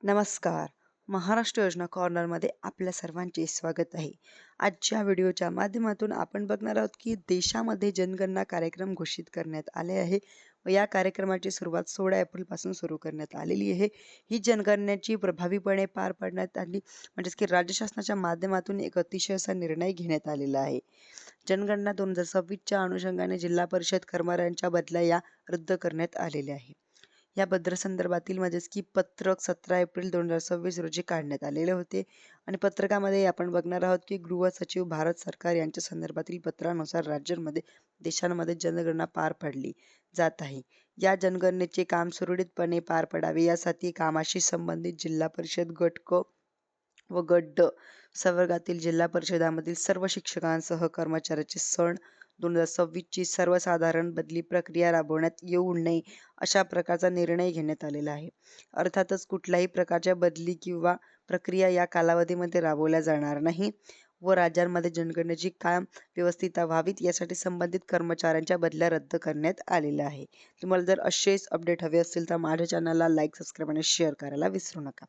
नमस्कार. महाराष्ट्र योजना कॉर्नरमध्ये आपल्या सर्वांचे स्वागत आहे. आजच्या व्हिडिओच्या माध्यमातून आपण बघणार आहोत की देशामध्ये जनगणना कार्यक्रम घोषित करण्यात आले आहे व या कार्यक्रमाची सुरुवात 16 एप्रिलपासून सुरू करण्यात आलेली आहे. ही जनगणनेची प्रभावीपणे पार पाडण्यात आली म्हणजेच की राज्य शासनाच्या माध्यमातून एक अतिशय असा निर्णय घेण्यात आलेला आहे. जनगणना 2026च्या अनुषंगाने जिल्हा परिषद कर्मचाऱ्यांच्या बदल्या या रद्द करण्यात आलेल्या आहे. या संदर्भातील म्हणजेच की पत्रक 17 एप्रिल 2026 रोजी काढण्यात आलेले होते आणि पत्रकामध्ये आपण बघणार आहोत की गृह सचिव भारत सरकार यांच्या संदर्भातील पत्रानुसार राज्यांमध्ये देशांमध्ये जनगणना पार पाडली जात आहे. या जनगणनेचे काम सुरळीतपणे पार पडावे यासाठी कामाशी संबंधित जिल्हा परिषद गट क व गट ड संवर्गातील जिल्हा परिषदामधील सर्व शिक्षकांसह कर्मचाऱ्याचे सन 2026 ची सर्वसाधारण बदली प्रक्रिया राबवण्यात येऊ नये अशा प्रकारचा निर्णय घेण्यात आलेला आहे. अर्थातच कुठल्याही प्रकारच्या बदली किंवा प्रक्रिया या कालावधीमध्ये राबवल्या जाणार नाही व राज्यांमध्ये जनगणनेची काम व्यवस्थित व्हावीत यासाठी संबंधित कर्मचाऱ्यांच्या बदल्या रद्द करण्यात आलेल्या आहे. तुम्हाला जर असेच अपडेट हवे असतील तर माझ्या चॅनलला लाईक, सबस्क्राईब आणि शेअर करायला विसरू नका.